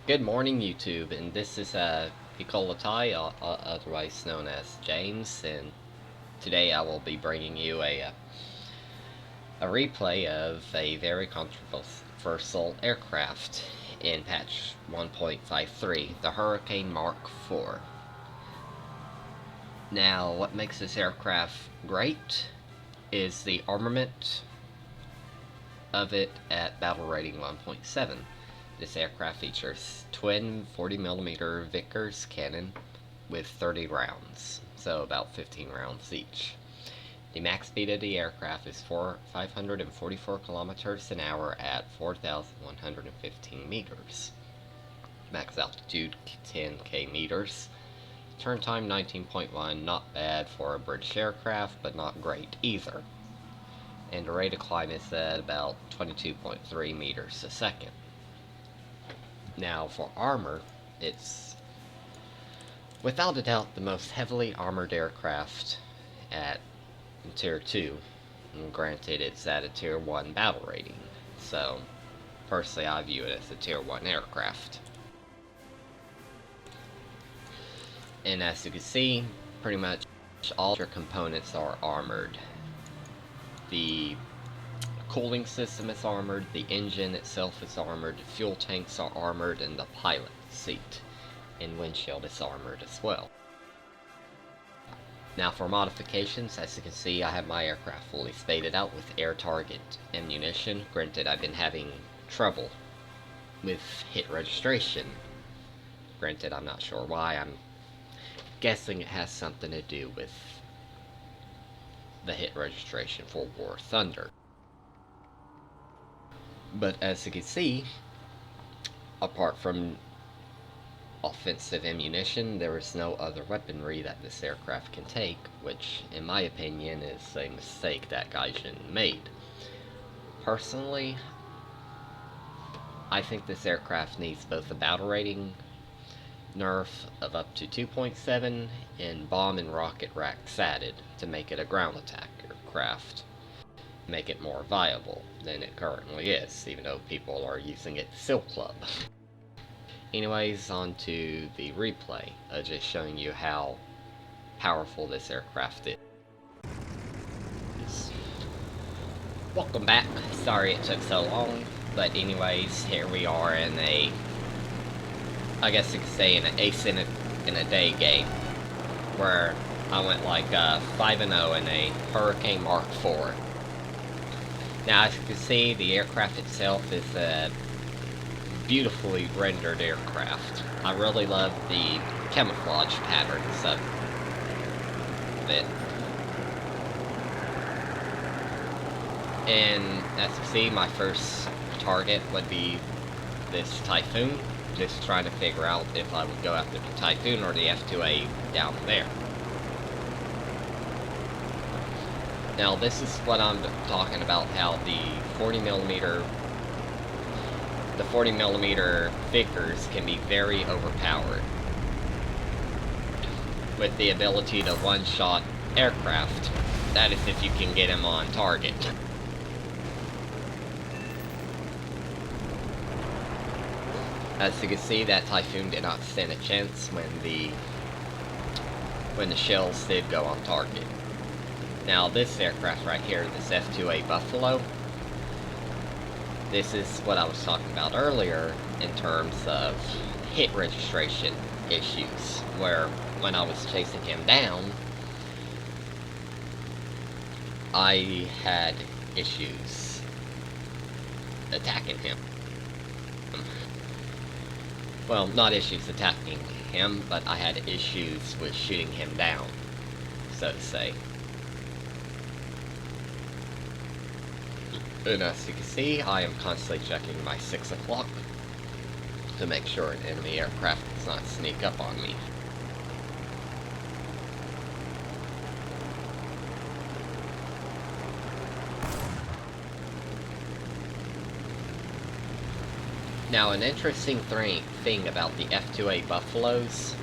Good morning, YouTube, and this is Picolatai, otherwise known as James, and today I will be bringing you a replay of a very controversial aircraft in patch 1.53, the Hurricane Mark IV. Now, what makes this aircraft great is the armament of it at battle rating 1.7. This aircraft features twin 40mm Vickers cannon with 30 rounds, so about 15 rounds each. The max speed of the aircraft is 544 kilometers an hour at 4,115 meters. Max altitude 10k meters. Turn time 19.1, not bad for a British aircraft, but not great either. And the rate of climb is at about 22.3 meters a second. Now, for armor, it's without a doubt the most heavily armored aircraft at Tier 2. And granted, it's at a Tier 1 battle rating, so personally I view it as a Tier 1 aircraft. And as you can see, pretty much all your components are armored. The cooling system is armored, the engine itself is armored, the fuel tanks are armored, and the pilot seat and windshield is armored as well. Now for modifications, as you can see, I have my aircraft fully spaded out with air target ammunition. Granted, I've been having trouble with hit registration. Granted, I'm not sure why. I'm guessing it has something to do with the hit registration for War Thunder. But as you can see, apart from offensive ammunition, there is no other weaponry that this aircraft can take, which, in my opinion, is a mistake that Gaijin made. Personally, I think this aircraft needs both a battle rating nerf of up to 2.7 and bomb and rocket racks added to make it a ground attack aircraft. Make it more viable than it currently is, even though people are using it Silk Club. Anyways, on to the replay, just showing you how powerful this aircraft is. Welcome back. Sorry it took so long, but anyways, here we are in I guess you could say an ace in a day game, where I went like 5-0 in a Hurricane Mark IV. Now, as you can see, the aircraft itself is a beautifully rendered aircraft. I really love the camouflage patterns of it. And as you see, my first target would be this Typhoon. Just trying to figure out if I would go after the Typhoon or the F2A down there. Now, this is what I'm talking about, how the 40mm Vickers can be very overpowered, with the ability to one-shot aircraft. That is if you can get him on target. As you can see, that Typhoon did not stand a chance when the shells did go on target. Now this aircraft right here, this F2A Buffalo, this is what I was talking about earlier in terms of hit registration issues, where when I was chasing him down, I had issues attacking him. Well, not issues attacking him, but I had issues with shooting him down, so to say. And as you can see, I am constantly checking my 6 o'clock to make sure an enemy aircraft does not sneak up on me. Now, an interesting thing about the F2A Buffaloes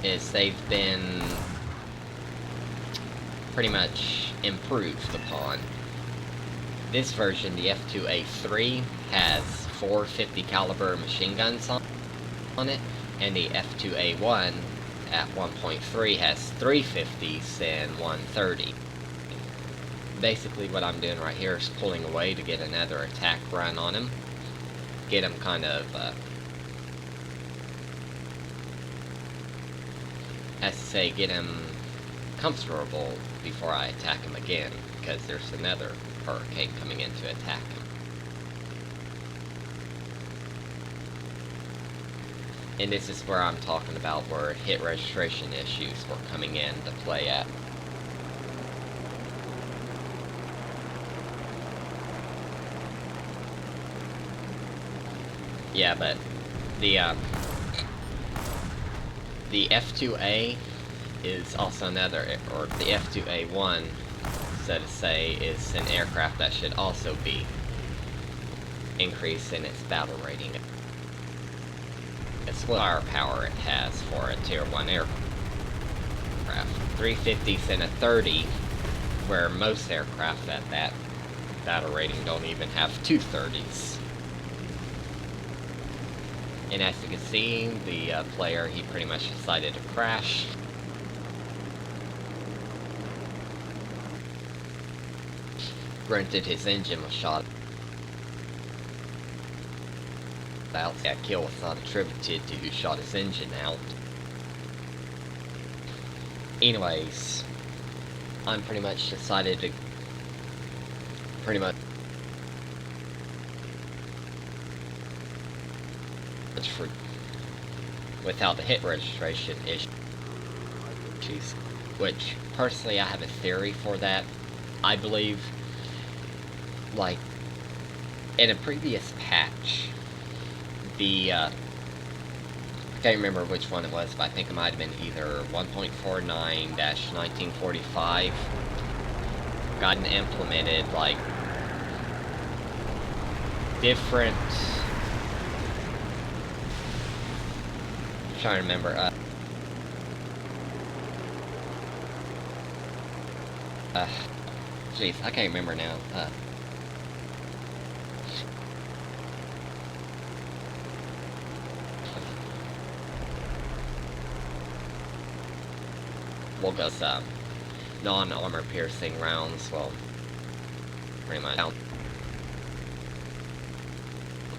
is they've been pretty much improved upon. This version, the F2A3, has 450 caliber machine guns on it, and the F2A1 at 1.3 has 350s and 130. Basically what I'm doing right here is pulling away to get another attack run on him. Get him kind of, as to say, get him comfortable before I attack him again, because there's another hurricane coming in to attack him. And this is where I'm talking about where hit registration issues were coming in to play at. Yeah, but the F2A is also another, or the F2A1, so to say, is an aircraft that should also be increased in its battle rating. It's what firepower it has for a Tier 1 aircraft. 350s and a 30, where most aircraft at that battle rating don't even have 230s. And as you can see, the player, he pretty much decided to crash. Granted, his engine was shot out. That kill was not attributed to who shot his engine out. Anyways, I'm pretty much decided to for without the hit registration issues, which personally I have a theory for that. I believe, like, in a previous patch, I can't remember which one it was, but I think it might have been either 1.49-1945 gotten implemented, like, different, I'm trying to remember, jeez, I can't remember now, we'll go non-armor piercing rounds, well, pretty much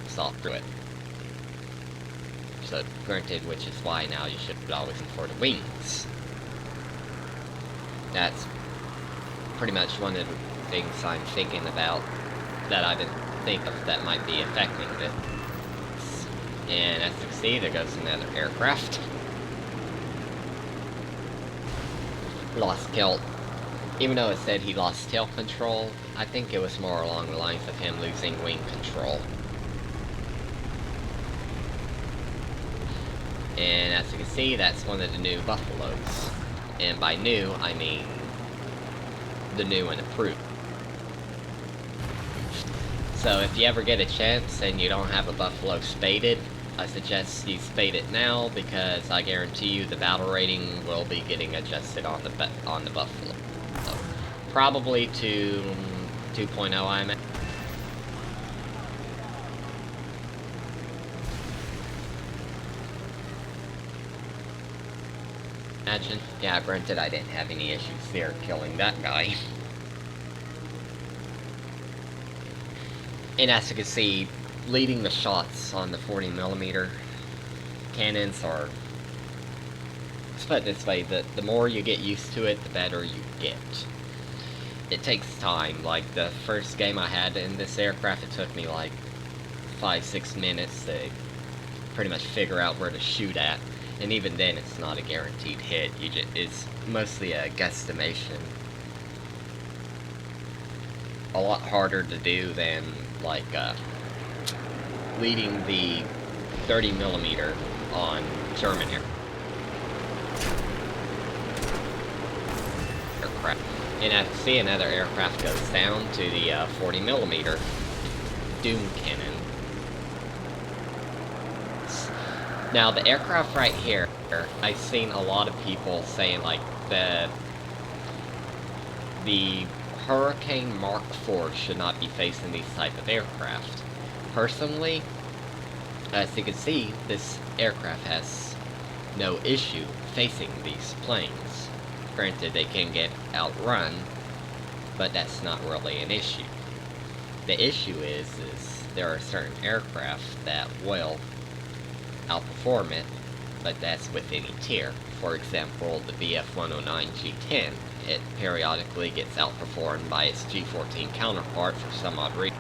soft through it. So, granted, which is why now you should always look for the wings. That's pretty much one of the things I'm thinking about that I've been thinking of that might be affecting this. And as you can see, there goes another aircraft. Lost kill. Even though it said he lost tail control, I think it was more along the lines of him losing wing control. And as you can see, that's one of the new Buffaloes. And by new, I mean the new and approved. So if you ever get a chance and you don't have a Buffalo spaded, I suggest you spade it now, because I guarantee you the battle rating will be getting adjusted on the Buffalo. So, probably to 2.0, I imagine. Yeah, granted, I didn't have any issues there killing that guy. And as you can see, leading the shots on the 40mm cannons are, let's put it this way, the more you get used to it, the better you get. It takes time. Like, the first game I had in this aircraft, it took me like 5-6 minutes to pretty much figure out where to shoot at. And even then, it's not a guaranteed hit. It's mostly a guesstimation. A lot harder to do than, like, leading the 30mm on German aircraft. And I see another aircraft goes down to the 40mm Doom cannon. Now, the aircraft right here, I've seen a lot of people saying, like, the Hurricane Mark IV should not be facing these type of aircraft. personally, as you can see, this aircraft has no issue facing these planes. Granted, they can get outrun, but that's not really an issue. The issue is there are certain aircraft that will outperform it, but that's with any tier. For example, the BF-109 G10, it periodically gets outperformed by its G14 counterpart for some odd reason.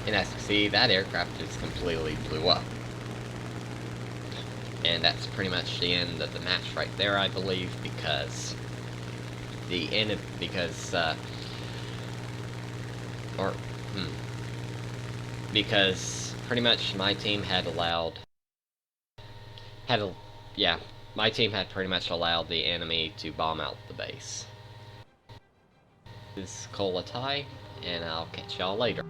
And as you see, that aircraft just completely blew up. And that's pretty much the end of the match right there, I believe, because because pretty much my team had my team had pretty much allowed the enemy to bomb out the base. This is Colatai, and I'll catch y'all later.